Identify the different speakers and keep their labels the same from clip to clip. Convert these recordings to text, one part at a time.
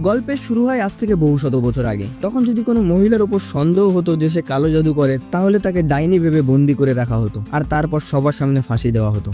Speaker 1: গল্পের শুরু হয় আজ থেকে বহু শত বছর আগে। তখন যদি কোনো মহিলার উপর সন্দেহ হতো যে সে কালো জাদু করে, তাহলে তাকে ডাইনি ভেবে বন্দি করে রাখা হতো আর তারপর সবার সামনে ফাঁসি দেওয়া হতো।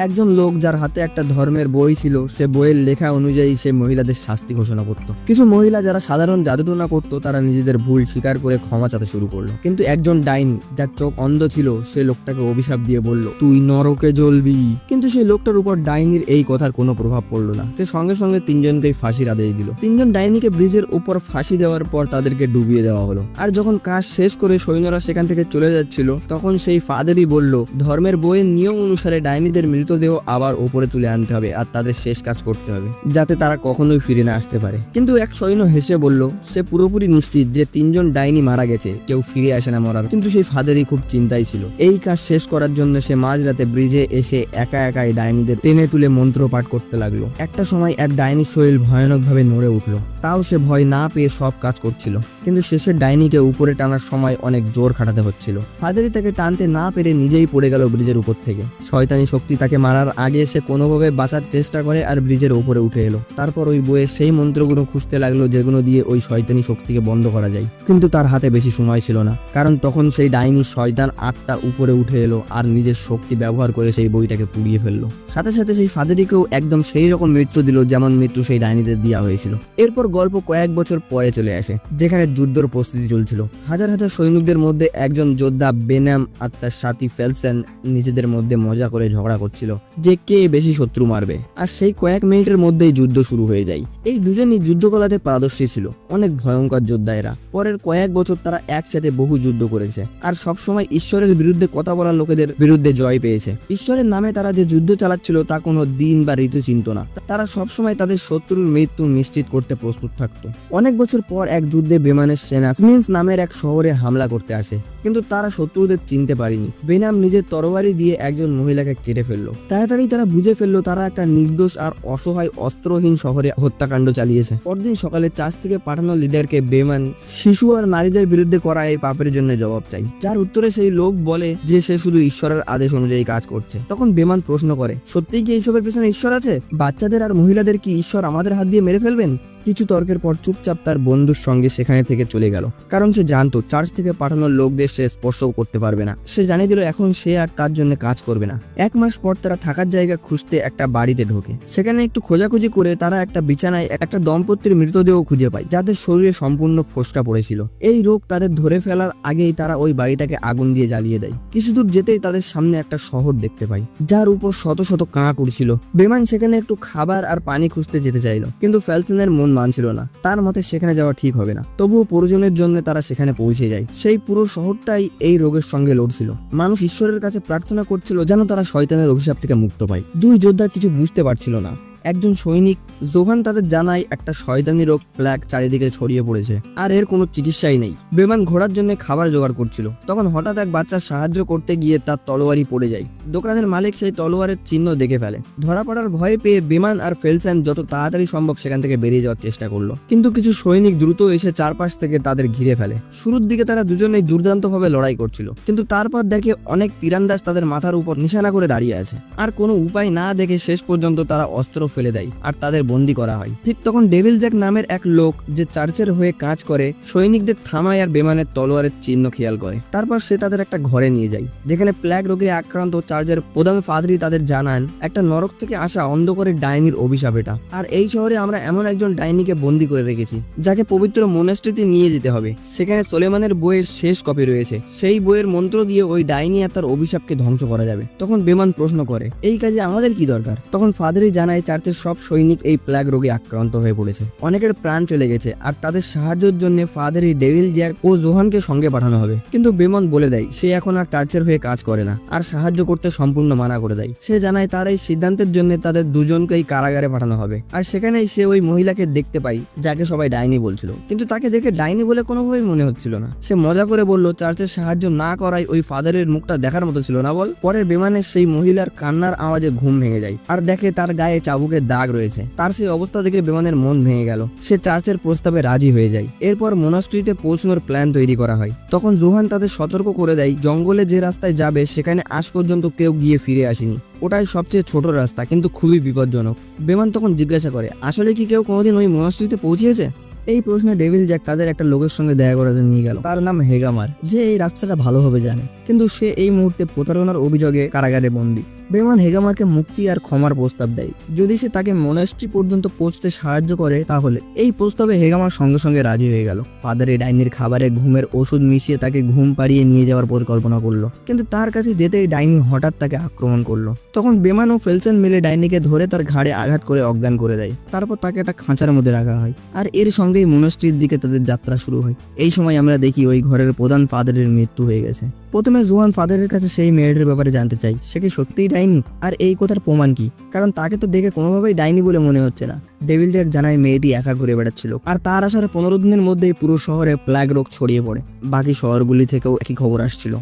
Speaker 1: একজন লোক যার হাতে একটা ধর্মের বই ছিল, সে বইয়ের লেখা অনুযায়ী সে মহিলাদের শাস্তি ঘোষণা করত। কিছু মহিলা যারা সাধারণ জাদুটোনা করত, তারা নিজেদের ভুল স্বীকার করে ক্ষমা চাতে শুরু করলো। কিন্তু একজন ডাইনি যার চোখ অন্ধ ছিল, সে লোকটাকে অভিশাপ দিয়ে বলল, তুই নরকে জ্বলবি। কিন্তু সেই লোকটার উপর ডাইনির এই কথার কোনো প্রভাব পড়লো না। সে সঙ্গে সঙ্গে তিনজনকেই ফাঁসির আদেশ দিল। তিনজন ডাইনিকে ব্রিজের উপর ফাঁসি দেওয়ার পর তাদেরকে ডুবিয়ে দেওয়া হলো। আর যখন কাজ শেষ করে সৈন্যরা সেখান থেকে চলে যাচ্ছিল, তখন সেই ফাদারই বলল, ধর্মের বইয়ের নিয়ম অনুসারে ডাইনিদের মৃতদেহ আবার উপরে তুলে আনতে হবে আর তাদের শেষ কাজ করতে হবে, যাতে তারা কখনোই ফিরে না আসতে পারে। কিন্তু এক সৈন্য হেসে বলল, সে পুরোপুরি নিশ্চিত যে তিনজন ডাইনি মারা গেছে, কেউ ফিরে আসে না মরার। কিন্তু সেই ফাদারই খুব চিন্তায় ছিল। এই কাজ শেষ করার জন্য সে মাঝরাতে ব্রিজে এসে একা একাই ডাইনিদের টেনে তুলে মন্ত্র পাঠ করতে লাগলো। একটা সময় এক ডাইনির শরীর ভয়ানকভাবে নড়ে উঠলো। তাও সে ভয় না পেয়ে সব কাজ করছিল। কিন্তু শেষের ডাইনিকে উপরে টানার সময় অনেক জোর খাটাতে হচ্ছিল। ফাদারই তাকে টানতে না পেরে নিজেই পড়ে গেল ব্রিজের উপর থেকে। শয়তানি শক্তি তাকে মারার আগে সে কোনোভাবে বাঁচার চেষ্টা করে আর ব্রিজের উপরে উঠে এলো। তারপর ওই বইয়ের সেই মন্ত্রগুলো খুঁজতে লাগলো যেগুলো দিয়ে ওই শয়তানি শক্তিকে বন্ধ করা যায়। কিন্তু তার হাতে বেশি সময় ছিল না, কারণ তখন সেই ডাইনি শয়তান আত্মা উপরে উঠে এলো আর নিজের শক্তি ব্যবহার করে সেই বইটাকে পুড়িয়ে ফেললো। সাথে সাথে সেই ফাদারিকেও একদম সেই রকম মৃত্যু দিল যেমন মৃত্যু সেই ডাইনিদের দেওয়া হয়েছিল। এরপর গল্প কয়েক বছর পরে চলে আসে, যেখানে যুদ্ধের প্রস্তুতি চলছিল। হাজার হাজার সৈনিকদের মধ্যে একজন যোদ্ধা বেনাম আর তার সাথী ফেলসেন নিজেদের মধ্যে মজা করে ঝগড়া করছিল যে কে বেশি শত্রু মারবে। আর সেই কয়েক মিনিটের মধ্যেই যুদ্ধ শুরু হয়ে যায়। এই দুজনই যুদ্ধকলাতে পারদর্শী ছিল, অনেক ভয়ঙ্কর যোদ্ধা এরা। পরের কয়েক বছর তারা একসাথে বহু যুদ্ধ করেছে আর সবসময় ঈশ্বরের বিরুদ্ধে কথা বলার লোকেদের বিরুদ্ধে জয় পেয়েছে। ঈশ্বরের নামে তারা যে যুদ্ধ চালাচ্ছিল তা কোনো দিন বা ঋতু চিনত না। তারা সবসময় তাদের শত্রুর মৃত্যু নিশ্চিত করতে প্রস্তুত থাকতো। অনেক বছর পর এক যুদ্ধে বেনামের সেনা স্মিন্স নামের এক শহরে হামলা করতে আসে, কিন্তু তারা শত্রুদের চিনতে পারেনি। বেনাম নিজের তরবারি দিয়ে একজন মহিলাকে কেটে ফেললো। তাড়াতাড়ি তারা বুঝে ফেললো তারা একটা নির্দোষ আর অসহায় অস্ত্রহীন শহরে হত্যাকাণ্ড চালিয়েছে। পরদিন সকালে চার্চ থেকে পাঠানো লিডারকে বেমান শিশু আর নারীদের বিরুদ্ধে করা এই পাপের জন্য জবাব চাই, যার উত্তরে সেই লোক বলে যে সে শুধু ঈশ্বরের আদেশ অনুযায়ী কাজ করছে। তখন বেমান প্রশ্ন করে, সত্যিই কি এইসবের পেছনে ঈশ্বর আছে? বাচ্চাদের আর মহিলাদের কি ঈশ্বর আমাদের হাত দিয়ে মেরে ফেলবেন? কিছু তর্কের পর চুপচাপ তার বন্ধুর সঙ্গে সেখানে থেকে চলে গেল, কারণ সে জানতো চার্চ থেকে পাঠানোর লোকদের সে স্পর্শও করতে পারবে না। সে জানিয়ে দিল এখন সে আর তার জন্য কাজ করবে না। এক মাস পর তারা থাকার জায়গা খুঁজতে একটা বাড়িতে ঢোকে। সেখানে একটু খোঁজাখুঁজি করে তারা একটা বিছানায় একটা দম্পতির মৃতদেহ খুঁজে পায়, যাদের শরীরে সম্পূর্ণ ফোসকা পড়েছিল। এই রোগ তাদের ধরে ফেলার আগেই তারা ওই বাড়িটাকে আগুন দিয়ে জ্বালিয়ে দেয়। কিছু দূর যেতেই তাদের সামনে একটা শহর দেখতে পায়, যার উপর শত শত কাঁক উড়ছিল। বেমান সেখানে একটু খাবার আর পানি খুঁজতে যেতে চাইল, কিন্তু ফেলসেনের মন মানছিল না। তার মতে সেখানে যাওয়া ঠিক হবে না। তবুও প্রয়োজনের জন্য তারা সেখানে পৌঁছে যায়। সেই পুরো শহরটাই এই রোগের সঙ্গে লড়ছিল। মানুষ ঈশ্বরের কাছে প্রার্থনা করছিল যেন তারা শয়তানের অভিশাপ থেকে মুক্ত পায়। দুই যোদ্ধা কিছু বুঝতে পারছিল না। একজন সৈনিক জোহান তাদের জানায় একটা শয়তানি রোগ প্লাগ চারিদিকে ছড়িয়ে পড়েছে আর এর কোনো চিকিৎসাই নেই। বেমান ঘোড়ার জন্য খাবার জোগাড় করছিল, তখন হঠাৎ এক বাচ্চা সাহায্য করতে গিয়ে তার তলোয়ারি পড়ে যায়। দোকানের মালিক সেই তলোয়ারের চিহ্ন দেখে ফেলে। ধরা পড়ার ভয়ে পেয়ে বেমান আর ফেলসেন যত তাড়াতাড়ি সম্ভব সেখান থেকে বেরিয়ে যাওয়ার চেষ্টা করলো, কিন্তু কিছু সৈনিক দ্রুত এসে চারপাশ থেকে তাদের ঘিরে ফেলে। শুরুর দিকে তারা দুজনেই দুর্দান্তভাবে লড়াই করছিল, কিন্তু তারপর দেখে অনেক তীরন্দাজ তাদের মাথার উপর নিশানা করে দাঁড়িয়ে আছে। আর কোনো উপায় না দেখে শেষ পর্যন্ত তারা অস্ত্র ফেলে দেয় আর তাদের বন্দী করা হয়। ঠিক তখন ডেভিল জ্যাক নামের এক লোক যে চার্চের হয়ে কাজ করে সৈনিকদের থামায় আর বেমানের তলোয়ারের চিহ্ন খেয়াল করে। তারপর সে তাদের একটা ঘরে নিয়ে যায়, যেখানে প্ল্যাগ রোগে আক্রান্ত চার্চের প্রধান ফাদরি তাদের জানান একটা নরক থেকে আসা অন্ধকারের ডাইনির অভিশাপ এটা। আর এই শহরে আমরা এমন একজন ডাইনিকে বন্দী করে রেখেছি যাকে পবিত্র মোনাস্ট্রিতে নিয়ে যেতে হবে। সেখানে সোলেমানের বইয়ের শেষ কপি রয়েছে। সেই বইয়ের মন্ত্র দিয়ে ওই ডাইনি আর তার অভিশাপকে ধ্বংস করা যাবে। তখন বেমান প্রশ্ন করে, এই কাজে আমাদের কি দরকার? তখন ফাদরি জানায় চার্চের সব সৈনিক এই প্লাগ রোগে আক্রান্ত হয়ে পড়েছে, অনেকের প্রাণ চলে গেছে আর তাদের সাহায্যের জন্য ফাদারি ডেভিল জ্যাক ও জোহানকে সঙ্গে পাঠানো হবে। কিন্তু বেমন বলে দেয় সে এখন আর চার্চের হয়ে কাজ করে না আর সাহায্য করতে সম্পূর্ণ মানা করে দেয়। সে জানায় তার এই সিদ্ধান্তের জন্য তাদের দুজনকেই কারাগারে পাঠানো হবে। আর সেখানেই সে ওই মহিলাকে দেখতে পাই যাকে সবাই ডাইনি বলছিল, কিন্তু তাকে দেখে ডাইনি বলে কোনোভাবেই মনে হচ্ছিল না। সে মজা করে বলল চার্চের সাহায্য না করায় ওই ফাদারের মুখটা দেখার মতো ছিল না বল। পরে বেমানের সেই মহিলার কান্নার আওয়াজে ঘুম ভেঙে যায় আর দেখে তার গায়ে চাবুক বুকে দাগ রয়েছে। তার সেই অবস্থা দেখে বেমানের মন ভেঙে গেল। সে চার্চের প্রস্তাবে রাজি হয়ে যায়। এরপর মোনাস্ট্রিতে পৌঁছানোর প্ল্যান তৈরি করা হয়। তখন জোহান তাদের সতর্ক করে দেয় জঙ্গলে যে রাস্তায় যাবে সেখানে আজ পর্যন্ত কেউ গিয়ে ফিরে আসেনি। ওটাই সবচেয়ে ছোট রাস্তা, কিন্তু খুবই বিপজ্জনক। বেমান তখন জিজ্ঞাসা করে, আসলে কি কেউ কোনোদিন ওই মোনাস্ট্রিতে পৌঁছিয়েছে? এই প্রশ্নে ডেভিল জ্যাক তাদের একটা লোকের সঙ্গে দেখা করাতে নিয়ে গেল। তার নাম হেগামার, যে এই রাস্তাটা ভালোভাবে জানে, কিন্তু সে এই মুহূর্তে প্রতারণার অভিযোগে কারাগারে বন্দী। বেমান হেগামারকে মুক্তি আর ক্ষমার প্রস্তাব দেয় যদি সে তাকে মোনাস্ট্রি পর্যন্ত পৌঁছতে সাহায্য করে। তাহলে এই প্রস্তাবে হেগামার সঙ্গে সঙ্গে রাজি হয়ে গেল। ফাদারে ডাইনির খাবারে ঘুমের ওষুধ মিশিয়ে তাকে ঘুম পাড়িয়ে নিয়ে যাওয়ার পরিকল্পনা করলো, কিন্তু তার কাছে যেতেই ডাইনি হঠাৎ তাকে আক্রমণ করলো। তখন বেমান ও ফেলসেন মিলে ডাইনিকে ধরে তার ঘাড়ে আঘাত করে অজ্ঞান করে দেয়। তারপর তাকে একটা খাঁচার মধ্যে রাখা হয়, আর এর সঙ্গেই মোনাস্ট্রির দিকে তাদের যাত্রা শুরু হয়। এই সময় আমরা দেখি ওই ঘরের প্রধান ফাদারের মৃত্যু হয়ে গেছে। প্রথমে জোহান ফাদারের কাছে সেই মেয়েটির ব্যাপারে জানতে চাই, সে কি সত্যিই ডাইনি, আর এই কথার প্রমাণ কি, কারণ তাকে তো দেখে কোনোভাবেই ডাইনি বলে মনে হচ্ছে না। ডেভিল জ্যাক জানায় মেয়েটি একা ঘুরে বেড়াচ্ছিল, আর তার আসার 15 দিনের মধ্যেই পুরো শহরে প্লাগ রোগ ছড়িয়ে পড়ে। বাকি শহরগুলি থেকেও একই খবর আসছিল,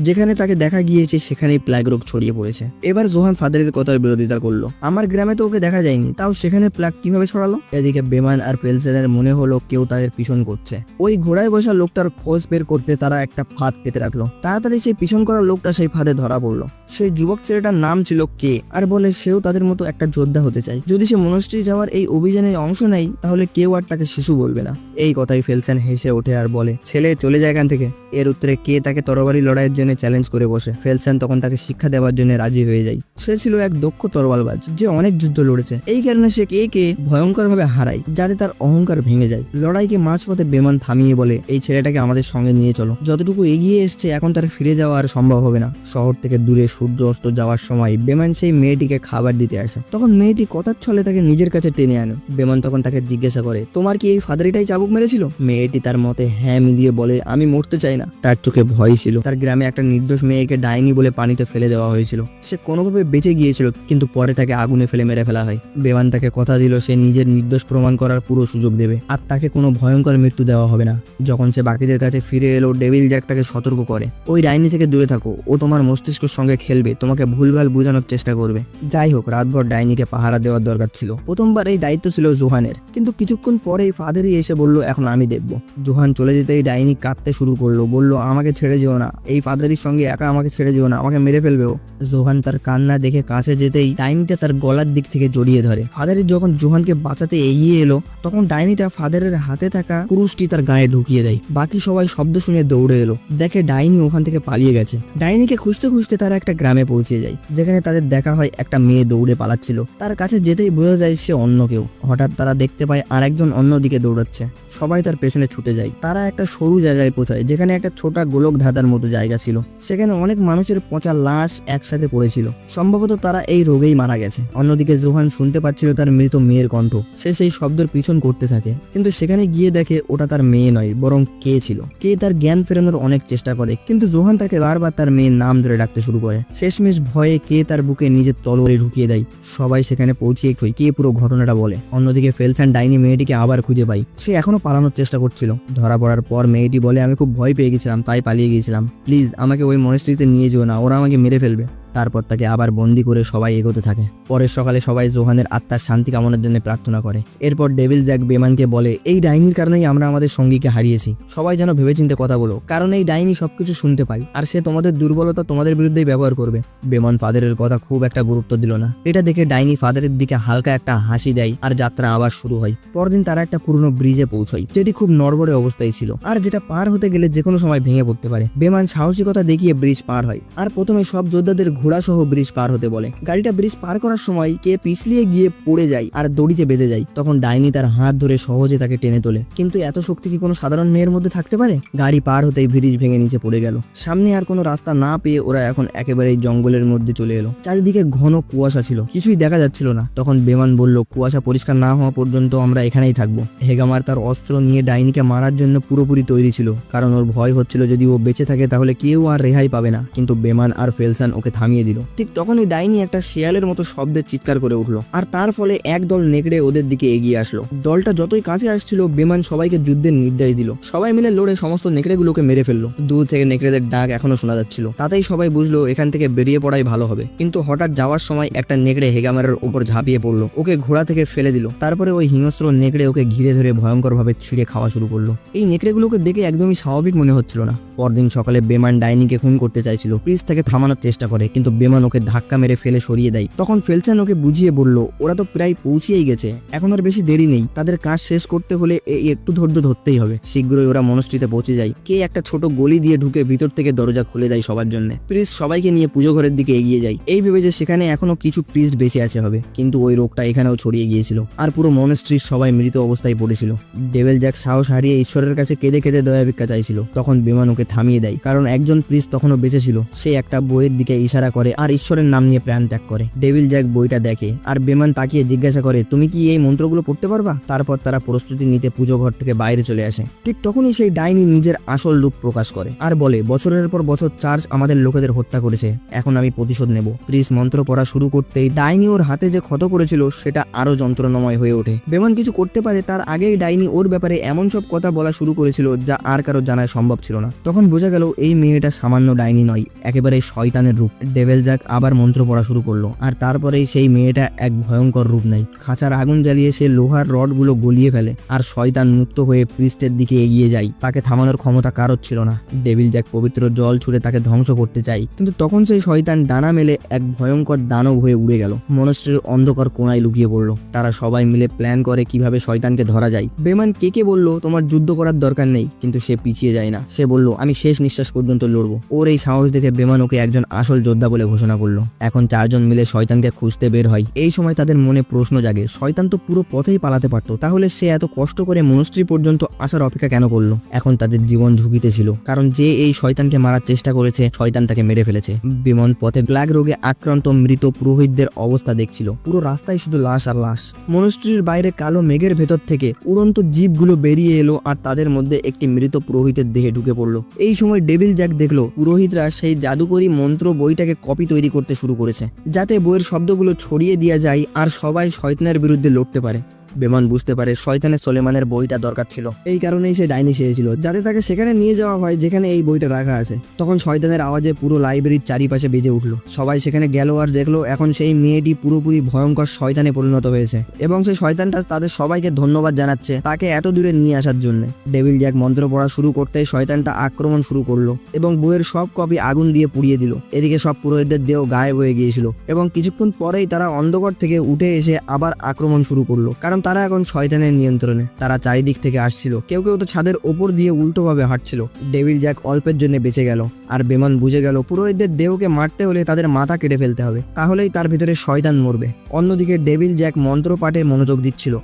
Speaker 1: যেখানে তাকে দেখা গিয়েছে সেখানেই প্লাগ রোগ ছড়িয়ে পড়েছে। এবার জোহান ফাদারের কথার বিরোধিতা করলো, আমার গ্রামে তো ওকে দেখা যায়নি, তাও সেখানে প্লাগ কিভাবে ছড়ালো? এদিকে বেমান আর ফেলসেনের মনে হলো কেউ তাদের পিছন করছে। ওই ঘোড়ায় বসা লোকটার খোঁজ বের করতে তারা একটা ফাঁদ পেতে রাখলো। তাড়াতাড়ি সেই পিছন করা লোকটা সেই ফাঁদে ধরা পড়লো। সেই যুবক ছেলেটার নাম ছিল কে, আর বলে সেও তাদের মতো একটা যোদ্ধা হতে চায়। যদি সে মনস্ট্রি যাওয়ার এই অভিযানে অংশ নেয় তাহলে কেউ আর তাকে শিশু বলবে না। এই কথাই ফেলসেন হেসে ওঠে আর বলে, ছেলে চলে যায় এখান থেকে। এর উত্তরে কে তাকে তরবারি লড়াইয়ের জন্য চ্যালেঞ্জ করে বসে। ফেলসেন তখন তাকে শিক্ষা দেওয়ার জন্য রাজি হয়ে যায়। সে ছিল এক দক্ষ তরবালবাজ, যে অনেক যুদ্ধ লড়েছে। এই কারণে সে কে ভয়ঙ্কর ভাবে হারায়, যাতে তার অহংকার ভেঙে যায়। লড়াইকে মাঝপথে বেমান থামিয়ে বলে, এই ছেলেটাকে আমাদের সঙ্গে নিয়ে চলো। যতটুকু এগিয়ে এসছে এখন তার ফিরে যাওয়া আর সম্ভব হবে না। শহর থেকে দূরে সূর্য অস্ত যাওয়ার সময় বেমান সেই মেয়েটিকে খাবার দিতে আসে। তখন মেয়েটি কথার ছলে তাকে নিজের কাছে টেনে আনে। বেমান তখন তাকে জিজ্ঞাসা করে, তোমার কি এই ফাদারিটাই চাবুক মেরেছিল? মেয়েটি তার মতে হ্যাঁ মিলিয়ে বলে, আমি মরতে চাই না। তার চোখে ভয় ছিল। তার গ্রামে একটা নির্দোষ মেয়েকে ডাইনি বলে পানিতে ফেলে দেওয়া হয়েছিল। সে কোনোভাবে বেঁচে গিয়েছিল, কিন্তু পরে তাকে আগুনে ফেলে মেরে ফেলা হয়। বেমান তাকে কথা দিল সে নিজের নির্দোষ প্রমাণ করার পুরো সুযোগ দেবে, আর তাকে কোনো ভয়ঙ্কর মৃত্যু দেওয়া হবে না। যখন সে বাকিদের কাছে ফিরে এলো, ডেভিল জ্যাক তাকে সতর্ক করে, ওই ডাইনি থেকে দূরে থাকো, ও তোমার মস্তিষ্কের সঙ্গে খেলবে, তোমাকে ভুলভাল বোঝানোর চেষ্টা করবে। যাই হোক, রাতভর ডাইনিকে পাহারা দেওয়ার দরকার ছিল। প্রথমবার এই দায়িত্ব ছিল জোহানের, কিন্তু কিছুক্ষণ পরেই ফাদারই এসে বলল, এখন আমি দেখবো। জোহান চলে যেতেই ডাইনি কাঁদতে শুরু করলো, বলল, আমাকে ছেড়ে যেও না, এই ফাদারির সঙ্গে একা আমাকে ছেড়ে যেও না, আমাকে মেরে ফেলবেও। জোহান তার কান্না দেখে কাছে যেতেই ডাইনিটা তার গলার দিক থেকে জড়িয়ে ধরে। ফাদারি যখন জোহানকে বাঁচাতে এগিয়ে এলো, তখন ডাইনিটা ফাদারের হাতে থাকা কুরুশটি তার গায়ে ঢুকিয়ে দেয়। বাকি সবাই শব্দ শুনে দৌড়ে এলো, দেখে ডাইনি ওখান থেকে পালিয়ে গেছে। ডাইনিকে খুঁজতে খুঁজতে তারা একটা গ্রামে পৌঁছে যায়, যেখানে তাদের দেখা হয় একটা মেয়ে দৌড়ে পালাচ্ছিল। তার কাছে যেতেই বোঝা যায় সে অন্য কেউ। হঠাৎ তারা দেখতে পায় আরেকজন অন্যদিকে দৌড়াচ্ছে। সবাই তার পেছনে ছুটে যায়। তারা একটা সরু জায়গায় পৌঁছায়, যেখানে একটা ছোট গোলক ধাঁধার মতো জায়গা ছিল। সেখানে অনেক মানুষের পচা লাশ একসাথে পড়েছিল। সম্ভবত তারা এই রোগেই মারা গেছে। অন্যদিকে জোহান শুনতে পাচ্ছিল তার মৃত মেয়ের কণ্ঠ। সে সেই শব্দের পিছন করতে থাকে, কিন্তু সেখানে গিয়ে দেখে ওটা তার মেয়ে নয়, বরং কে ছিল। কে তার জ্ঞান ফেরানোর অনেক চেষ্টা করে, কিন্তু জোহান তাকে বারবার তার মেয়ের নাম ধরে ডাকতে শুরু করে। শেষমেশ ভয়ে কে তার বুকে নিজের তলোয়ারি ঢুকিয়ে দেয়। সবাই সেখানে পৌঁছিয়ে কে পুরো ঘটনাটা বলে। অন্যদিকে ফেলসেন ডাইনি মেয়েটিকে আবার খুঁজে পাই। সে এখনো পালানোর চেষ্টা করছিল। ধরা পড়ার পর মেয়েটি বলে, আমি খুব ভয় পেয়ে গেছিলাম, তাই পালিয়ে গিয়েছিলাম। প্লিজ আমাকে ওই মনেস্ট্রিতে নিয়ে যেও না, ওরা আমাকে মেরে ফেলবে। তারপর তাকে আবার বন্দি করে সবাই এগোতে থাকে। পরের সকালে সবাই জোহানের আত্মার শান্তি কামনার জন্য প্রার্থনা করে। এরপর ডেভিল জ্যাক বেমানকে বলে, এই ডাইনির কারণেই আমরা আমাদের সঙ্গীকে হারিয়েছি। সবাই যেন ভেবেচিন্তে কথা বলো, কারণ এই ডাইনি সবকিছু শুনতে পায়, আর সে তোমাদের দুর্বলতা তোমাদের বিরুদ্ধেই ব্যবহার করবে। বেমান ফাদারের কথা খুব একটা গুরুত্ব দিল না। এটা দেখে ডাইনি ফাদারের দিকে হালকা একটা হাসি দেয়, আর যাত্রা আবার শুরু হয়। পরদিন তারা একটা পুরনো ব্রিজে পৌঁছায়, যেটি খুব নড়বড়ে অবস্থায় ছিল, আর যেটা পার হতে গেলে যে কোনো সময় ভেঙে পড়তে পারে। বেমান সাহসিকতা দেখিয়ে ব্রিজ পার হয়, আর প্রথমে সব যোদ্ধাদের ঘোড়া সহ ব্রিজ পার হতে বলে। গাড়িটা ব্রিজ পার করার সময় কে পিছলিয়ে গিয়ে পড়ে যায় আর দড়িতে বেঁধে যায়। তখন ডাইনি তার হাত ধরে সহজে তাকে টেনে তোলে। কিন্তু এত শক্তি কি কোনো সাধারণ মেয়ের মধ্যে থাকতে পারে? গাড়ি পার হতেই ব্রিজ ভেঙে নিচে পড়ে গেল। সামনে আর কোনো রাস্তা না পেয়ে ওরা এখন একেবারে জঙ্গলের মধ্যে চলে এলো। চারিদিকে ঘন কুয়াশা ছিল, কিছুই দেখা যাচ্ছিল না। তখন বেমান বলল, কুয়াশা পরিষ্কার না হওয়া পর্যন্ত আমরা এখানেই থাকবো। হেগামার তার অস্ত্র নিয়ে ডাইনিকে মারার জন্য পুরোপুরি তৈরি ছিল, কারণ ওর ভয় হচ্ছিল যদি ও বেঁচে থাকে তাহলে কেউ আর রেহাই পাবে না। কিন্তু বেমান আর ফেলসন ওকে থামিয়ে থামিয়ে দিল। ঠিক তখনই ডাইনি একটা শেয়ালের মতো শব্দের চিৎকার করে উঠলো, আর তার ফলে একদল নেকড়ে ওদের দিকে এগিয়ে আসলো। দলটা যতই কাছে আসছিল বেমান সবাইকে যুদ্ধের নির্দেশ দিল। সবাই মিলে লড়ে সমস্ত নেকড়েগুলোকে মেরে ফেললো। দূর থেকে নেকড়েদের ডাক এখনো শোনা যাচ্ছিল। তাতেই সবাই বুঝলো এখান থেকে বেরিয়ে পড়াই ভালো হবে। কিন্তু হঠাৎ যাওয়ার সময় একটা নেকড়ে হেগামারের উপর ঝাঁপিয়ে পড়লো, ওকে ঘোড়া থেকে ফেলে দিল। তারপরে ওই হিংস্র নেকড়ে ওকে ঘিরে ধরে ভয়ঙ্কর ভাবে ছিঁড়ে খাওয়া শুরু করলো। এই নেকড়েগুলোকে দেখে একদমই স্বাভাবিক মনে হচ্ছিল না। পরদিন সকালে বেমান ডাইনিকে খুন করতে চাইছিল। প্রিস তাকে থামানোর চেষ্টা করে, কিন্তু বেমান ওকে ধাক্কা মেরে ফেলে সরিয়ে দেয়। তখন ফেলসেন ওকে বুঝিয়ে বলল ওরা তো প্রায় পৌঁছেই গেছে, এখন আর বেশি দেরি নেই। তাদের কাজ শেষ করতে হলে একটু ধৈর্য ধরতেই হবে। শীঘ্রই ওরা মনস্ট্রিতে পৌঁছে যায়। কে একটা ছোট গলি দিয়ে ঢুকে ভিতর থেকে দরজা খুলে দেয় সবার জন্য। প্রিস সবাইকে নিয়ে পুজো ঘরের দিকে এগিয়ে যায়, এই ভেবে যে সেখানে এখনো কিছু প্রিস্ট বেঁচে আছে হবে। কিন্তু ওই রোগটা এখানেও ছড়িয়ে গিয়েছিল, আর পুরো মনস্ট্রির সবাই মৃত অবস্থায় পড়েছিল। ডেভিল জ্যাক সাহস হারিয়ে ঈশ্বরের কাছে কেঁদে কেঁদে দয়া ভিক্ষা চাইছিল। তখন বেমান ওকে থামিয়ে দেয়, কারণ একজন প্রিস্ট তখনও বেঁচে ছিল। সে একটা বইয়ের দিকে ইশারা করে আর ঈশ্বরের নাম নিয়ে প্রাণ ত্যাগ করে। ডেভিল জ্যাক বইটা দেখে আর বেমান তাকিয়ে জিজ্ঞাসা করে তুমি কি এই মন্ত্রগুলো পড়তে পারবা? তারপর তারা প্রস্তুতি নিতে পুজো ঘর থেকে বাইরে চলে আসে। ঠিক তখনই সেই ডাইনি নিজের আসল রূপ প্রকাশ করে আর বলে বছরের পর বছর চার্চ আমাদের লোকেদের হত্যা করেছে, এখন আমি প্রতিশোধ নেব। প্রিস মন্ত্র পড়া শুরু করতেই ডাইনি ওর হাতে যে ক্ষত করেছিল সেটা আরো যন্ত্রণাময় হয়ে ওঠে। বেমান কিছু করতে পারে তার আগেই ডাইনি ওর ব্যাপারে এমন সব কথা বলা শুরু করেছিল যা আর কারো জানায় সম্ভব ছিল না। তখন বোঝা গেল এই মেয়েটা সামান্য ডাইনি নয়, একেবারে শয়তানের রূপ। ডেভিল জ্যাক আবার মন্ত্র পড়া শুরু করলো, আর তারপরেই সেই মেয়েটা এক ভয়ঙ্কর রূপ নেয়। খাঁচার আগুন জ্বালিয়ে সে লোহার রডগুলো গলিয়ে ফেলে, আর শয়তান মুক্ত হয়ে প্রিস্টের দিকে এগিয়ে যায়। তাকে থামানোর ক্ষমতা কারোর ছিল না। ডেভিল জ্যাক পবিত্র জল ছুঁড়ে তাকে ধ্বংস করতে চায়, কিন্তু তখন সেই শয়তান ডানা মেলে এক ভয়ঙ্কর দানব হয়ে উড়ে গেল। মনস্ট্রির অন্ধকার কোণায় লুকিয়ে পড়লো। তারা সবাই মিলে প্ল্যান করে কিভাবে শয়তানকে ধরা যায়। বেমান কে বলল তোমার যুদ্ধ করার দরকার নেই, কিন্তু সে পিছিয়ে যায় না। সে বলল আমি শেষ নিঃশ্বাস পর্যন্ত লড়বো। ওর এই সাহস দেখে বেমান ওকে একজন আসল যোদ্ধা বলে ঘোষণা করলো। এখন চারজন মিলে শয়তানকে খুঁজতে বের হয়। এই সময় তাদের মনে প্রশ্ন জাগে, শয়তান তো পুরো পথেই পালাতে পারতো, তাহলে সে এত কষ্ট করে মনস্ট্রি পর্যন্ত আসার অপেক্ষা কেন করলো? এখন তাদের জীবন ঝুঁকিতে ছিল, কারণ যে এই শয়তানকে মারার চেষ্টা করেছে শয়তান তাকে মেরে ফেলেছে। বিমান পথে প্লাগ রোগে আক্রান্ত মৃত পুরোহিতদের অবস্থা দেখছিল। পুরো রাস্তায় শুধু লাশ আর লাশ। মনস্ট্রির বাইরে কালো মেঘের ভেতর থেকে উড়ন্ত জীবগুলো বেরিয়ে এলো, আর তাদের মধ্যে একটি মৃত পুরোহিতের দেহে ঢুকে পড়লো। এই সময় ডেভিল জ্যাক দেখলো পুরোহিতরা সেই জাদুকরি মন্ত্র বইটাকে কপি তৈরি করতে শুরু করেছে, যাতে বইয়ের শব্দগুলো ছড়িয়ে দেওয়া যায় আর সবাই শয়তানের বিরুদ্ধে লড়তে পারে। বেমান বুঝতে পারে শয়তানের সোলেমানের বইটা দরকার ছিল, এই কারণেই সে ডাইনি চেয়েছিল যাতে তাকে সেখানে নিয়ে যাওয়া হয় যেখানে এই বইটা রাখা আছে। তখন শয়তানের আওয়াজে পুরো লাইব্রেরির চারিপাশে বেজে উঠলো। সবাই সেখানে গেল আর দেখলো এখন সেই মেয়েটি পুরোপুরি ভয়ঙ্কর শয়তানে পরিণত হয়েছে, এবং সেই শয়তানটা তাদের সবাইকে ধন্যবাদ জানাচ্ছে তাকে এত দূরে নিয়ে আসার জন্য। ডেভিল জ্যাক মন্ত্র পড়া শুরু করতেই শয়তানটা আক্রমণ শুরু করলো এবং বইয়ের সব কপি আগুন দিয়ে পুড়িয়ে দিল। এদিকে সব পুরোহিতদের দেহ গায়েব হয়ে গিয়েছিল, এবং কিছুক্ষণ পরেই তারা অন্ধকার থেকে উঠে এসে আবার আক্রমণ শুরু করলো, কারণ তারা এখন শয়তানের নিয়ন্ত্রণে। তারা চারিদিক থেকে আসছিল, কেউ কেউ তো ছাদের ওপর দিয়ে উল্টোভাবে হাঁটছিল। ডেভিল জ্যাক অল্পের জন্য বেঁচে গেল, আর বেমান বুঝে গেল পুরোহিতদের দেহকে মারতে হলে তাদের মাথা কেটে ফেলতে হবে, তাহলেই তার ভিতরে শয়তান মরবে। অন্যদিকে ডেভিল জ্যাক মন্ত্র পাঠে মনোযোগ দিচ্ছিল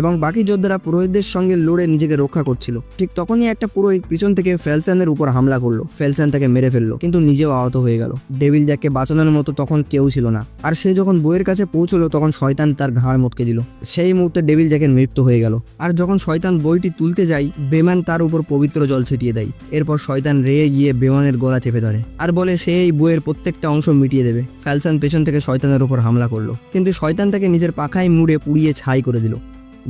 Speaker 1: এবং বাকি যোদ্ধারা পুরোহিতদের সঙ্গে লড়ে নিজেকে রক্ষা করছিল। ঠিক তখনই একটা পুরোহিত পিছন থেকে ফেলসেনের উপর হামলা করলো। ফেলসেন তাকে মেরে ফেললো, কিন্তু নিজেও আহত হয়ে গেল। ডেভিল জ্যাককে বাঁচানোর মতো তখন কেউ ছিল না, আর সে যখন বইয়ের কাছে পৌঁছলো তখন শয়তান তার ঘাড় মটকে দিল। সেই মুহূর্তে ডেভিল জ্যাকের মৃত্যু হয়ে গেল। আর যখন শয়তান বইটি তুলতে যায় বেমান তার উপর পবিত্র জল ছিটিয়ে দেয়। এরপর শয়তান রেগে গিয়ে বেমানের গলা চেপে ধরে আর বলে সে এই বইয়ের প্রত্যেকটা অংশ মিটিয়ে দেবে। ফেলসেন পেছন থেকে শয়তানের উপর হামলা করলো, কিন্তু শয়তান তাকে নিজের পাখায় মুড়ে পুড়িয়ে ছাই করে দিল।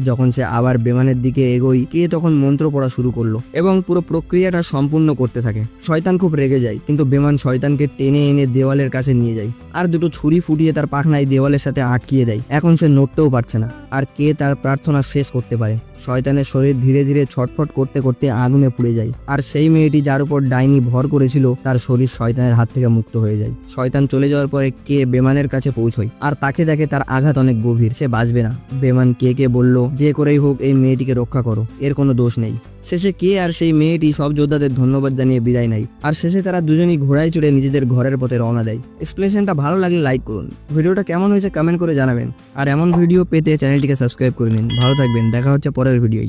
Speaker 1: যখন সে আবার বেমানের দিকে এগোয় কে তখন মন্ত্র পড়া শুরু করলো এবং পুরো প্রক্রিয়াটা সম্পূর্ণ করতে থাকে। শয়তান খুব রেগে যায়, কিন্তু বেমান শয়তানকে টেনে এনে দেওয়ালের কাছে নিয়ে যায় আর দুটো ছুরি ফুটিয়ে তার পাখনায় দেওয়ালের সাথে আটকিয়ে দেয়। এখন সে নড়তেও পারছে না, আর কে তার প্রার্থনা শেষ করতে পারে? শয়তানের শরীর ধীরে ধীরে ছটফট করতে করতে আগুনে পুড়ে যায়, আর সেই মেয়েটি যার উপর ডাইনি ভর করেছিল তার শরীর শয়তানের হাত থেকে মুক্ত হয়ে যায়। শয়তান চলে যাওয়ার পরে কে বেমানের কাছে পৌঁছয় আর তাকে দেখে তার আঘাত অনেক গভীর, সে বাঁচবে না। বেমান কে বলল যে করেই হোক এই মেয়েটিকে রক্ষা করো, এর কোনো দোষ নেই। শেষে কে আর সেই মেয়েটি সব যোদ্ধাদের ধন্যবাদ জানিয়ে বিদায় নেয়, আর শেষে তারা দুজনই ঘোড়ায় চড়ে নিজেদের ঘরের পথে রওনা দেয়। এক্সপ্লেনেশনটা ভালো লাগলে লাইক করুন, ভিডিওটা কেমন হয়েছে কমেন্ট করে জানাবেন, আর এমন ভিডিও পেতে চ্যানেলটিকে সাবস্ক্রাইব করে নিন। ভালো থাকবেন, দেখা হচ্ছে পরের ভিডিওয়।